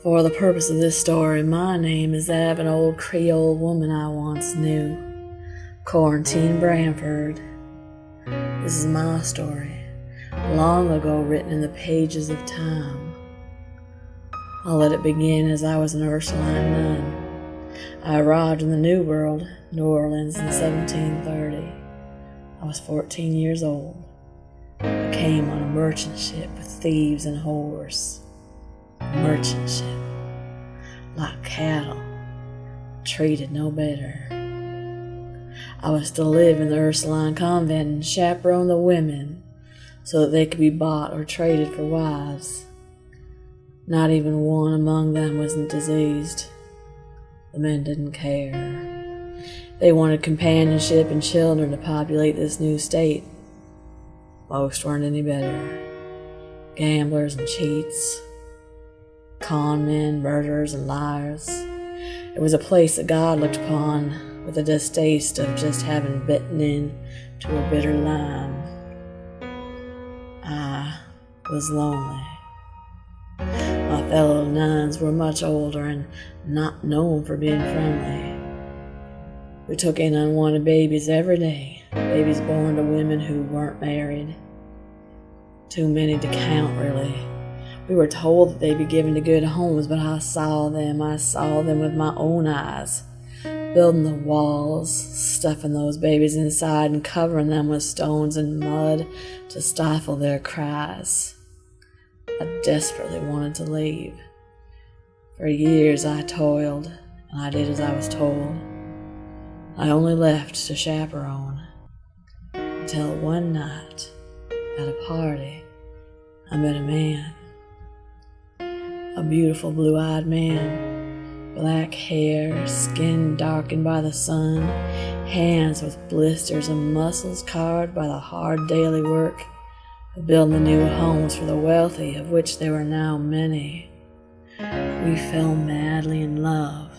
For the purpose of this story, my name is that of an old Creole woman I once knew, Corantine Bramford. This is my story, long ago written in the pages of time. I'll let it begin as I was an Ursuline Nun. I arrived in the New World, New Orleans, in 1730. I was 14 years old. I came on a merchant ship with thieves and whores. A merchant ship, like cattle, treated no better. I was to live in the Ursuline Convent and chaperone the women so that they could be bought or traded for wives. Not even one among them wasn't diseased. The men didn't care. They wanted companionship and children to populate this new state. Most weren't any better. Gamblers and cheats, con men, murderers and liars. It was a place that God looked upon with a distaste of just having bitten in to a bitter lime. I was lonely. My fellow nuns were much older and not known for being friendly. We took in unwanted babies every day, babies born to women who weren't married. Too many to count, really. We were told that they'd be given to good homes, but I saw them with my own eyes, building the walls, stuffing those babies inside and covering them with stones and mud to stifle their cries. I desperately wanted to leave. For years I toiled, and I did as I was told. I only left to chaperone, until one night, at a party, I met a man. A beautiful blue-eyed man, black hair, skin darkened by the sun, hands with blisters and muscles carved by the hard daily work of building the new homes for the wealthy, of which there were now many. We fell madly in love,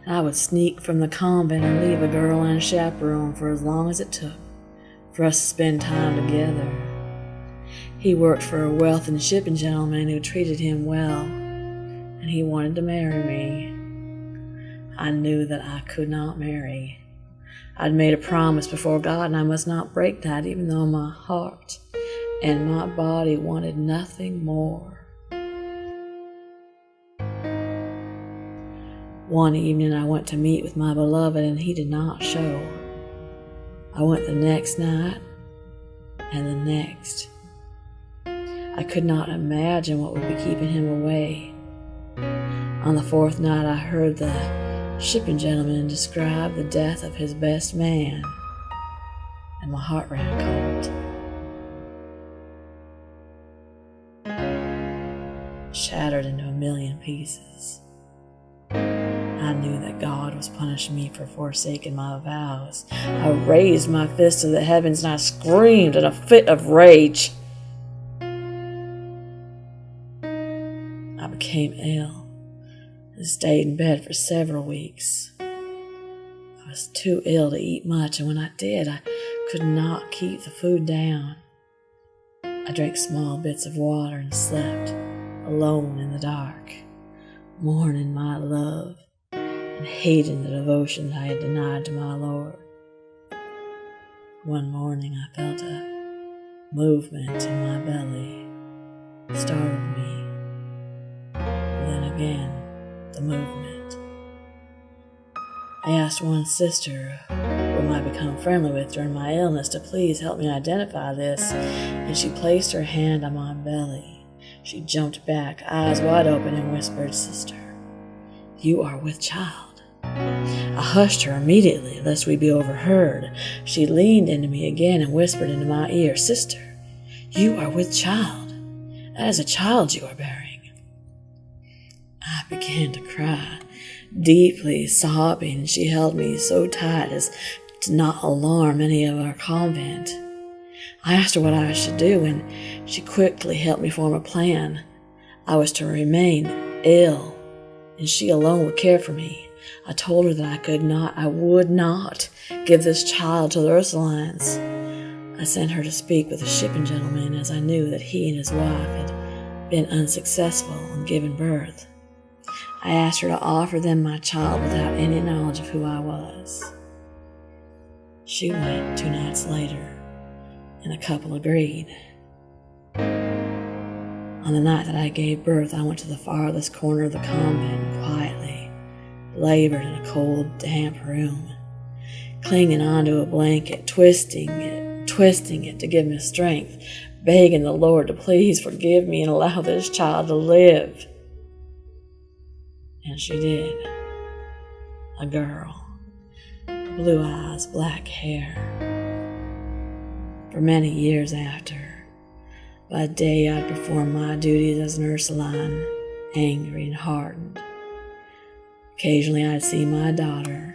and I would sneak from the convent and leave a girl unchaperoned for as long as it took for us to spend time together. He worked for a wealthy shipping gentleman who treated him well, and he wanted to marry me. I knew that I could not marry. I'd made a promise before God, and I must not break that, even though my heart and my body wanted nothing more. One evening I went to meet with my beloved, and he did not show. I went the next night, and the next. I could not imagine what would be keeping him away. On the fourth night I heard the shipping gentleman describe the death of his best man, and my heart ran cold. Shattered into a million pieces. I knew that God was punishing me for forsaking my vows. I raised my fist to the heavens and I screamed in a fit of rage. I became ill and stayed in bed for several weeks. I was too ill to eat much, and when I did, I could not keep the food down. I drank small bits of water and slept alone in the dark, mourning my love and hating the devotion that I had denied to my Lord. One morning I felt a movement in my belly. It startled me. Then again, the movement. I asked one sister, whom I become friendly with during my illness, to please help me identify this, and she placed her hand on my belly. She jumped back, eyes wide open, and whispered, "Sister, you are with child." I hushed her immediately, lest we be overheard. She leaned into me again and whispered into my ear, "Sister, you are with child. That is a child you are bearing." I began to cry, deeply sobbing. She held me so tight as to not alarm any of our convent. I asked her what I should do, and she quickly helped me form a plan. I was to remain ill, and she alone would care for me. I told her that I would not give this child to the Ursulines. I sent her to speak with a shipping gentleman, as I knew that he and his wife had been unsuccessful in giving birth. I asked her to offer them my child without any knowledge of who I was. She went 2 nights later, and the couple agreed. On the night that I gave birth, I went to the farthest corner of the convent and quietly labored in a cold, damp room, clinging onto a blanket, twisting it to give me strength, begging the Lord to please forgive me and allow this child to live. And she did. A girl, blue eyes, black hair. For many years after, by day I'd perform my duties as an Ursuline, angry and hardened. Occasionally I'd see my daughter,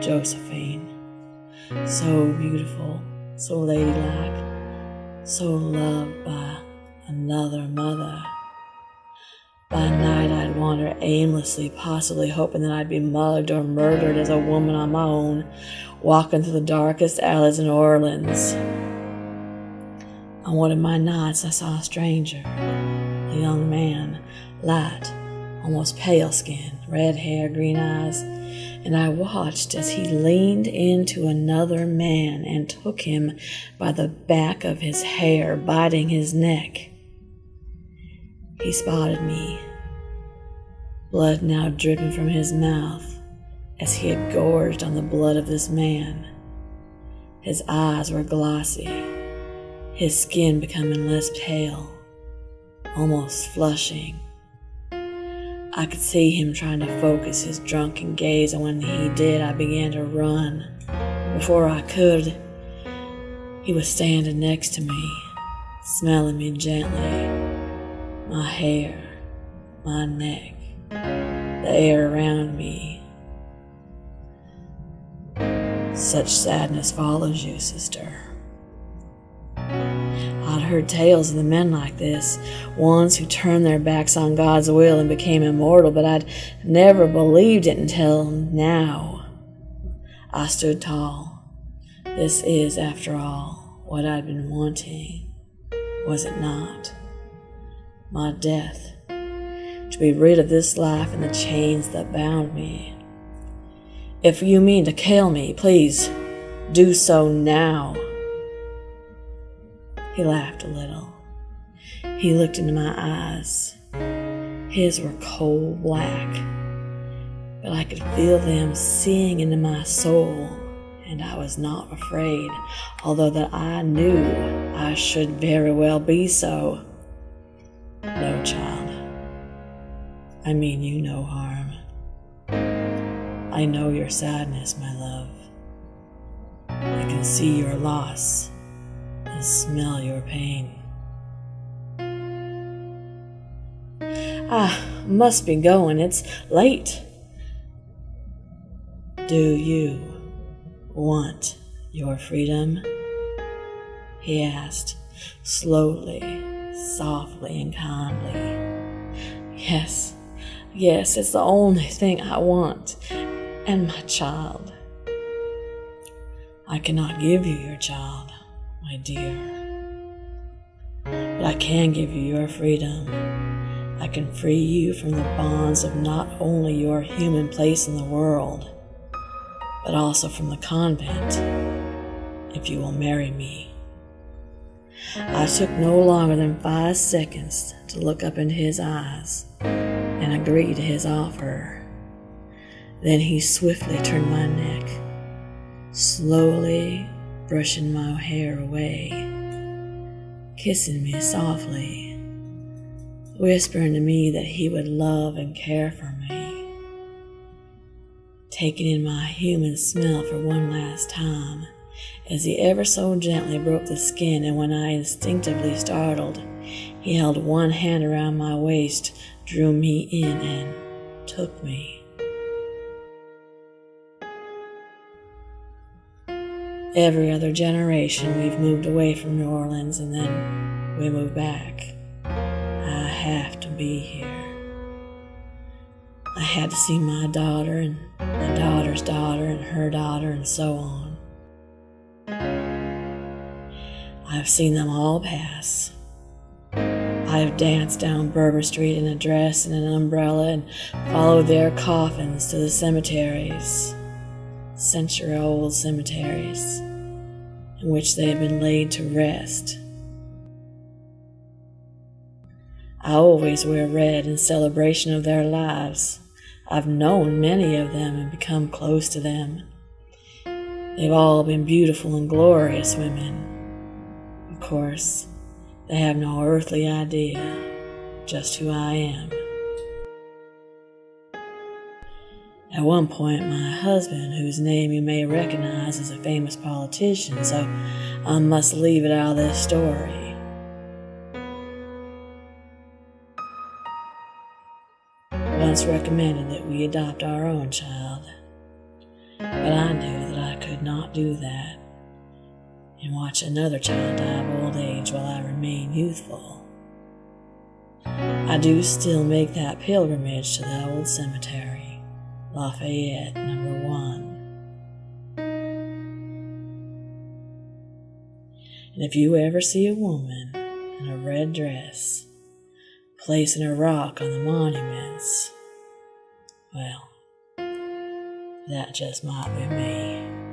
Josephine, so beautiful, so ladylike, so loved by another mother. By night I'd wander aimlessly, possibly hoping that I'd be mugged or murdered as a woman on my own, walking through the darkest alleys in New Orleans. On one of my nights I saw a stranger, a young man, light, almost pale skin, red hair, green eyes, and I watched as he leaned into another man and took him by the back of his hair, biting his neck. He spotted me, blood now dripping from his mouth as he had gorged on the blood of this man. His eyes were glossy, his skin becoming less pale, almost flushing. I could see him trying to focus his drunken gaze, and when he did, I began to run. Before I could, he was standing next to me, smelling me gently. My hair, my neck, the air around me. Such sadness follows you, sister. I'd heard tales of the men like this, ones who turned their backs on God's will and became immortal, but I'd never believed it until now. I stood tall. This is, after all, what I'd been wanting, was it not? My death, to be rid of this life and the chains that bound me. If you mean to kill me, please do so now. He laughed a little. He looked into my eyes. His were coal black, but I could feel them seeing into my soul, and I was not afraid, although that I knew I should very well be so. No, child. I mean you no harm. I know your sadness, my love. I can see your loss and smell your pain. I must be going. It's late. Do you want your freedom? He asked, slowly, softly and kindly. Yes, it's the only thing I want, and my child. I cannot give you your child, my dear, but I can give you your freedom. I can free you from the bonds of not only your human place in the world, but also from the convent, if you will marry me. I took no longer than 5 seconds to look up into his eyes and agree to his offer. Then he swiftly turned my neck, slowly brushing my hair away, kissing me softly, whispering to me that he would love and care for me, taking in my human smell for one last time, as he ever so gently broke the skin, and when I instinctively startled, he held one hand around my waist, drew me in, and took me. Every other generation we've moved away from New Orleans, and then we move back. I have to be here. I had to see my daughter and my daughter's daughter and her daughter and so on. I've seen them all pass. I have danced down Berber Street in a dress and an umbrella and followed their coffins to the cemeteries, century-old cemeteries, in which they have been laid to rest. I always wear red in celebration of their lives. I've known many of them and become close to them. They've all been beautiful and glorious women. Of course, they have no earthly idea just who I am. At one point, my husband, whose name you may recognize as a famous politician, so I must leave it out of this story, once recommended that we adopt our own child. But I knew that I could not do that and watch another child die of old age while I remain youthful. I do still make that pilgrimage to the old cemetery, Lafayette, number 1. And if you ever see a woman in a red dress placing a rock on the monuments, well, that just might be me.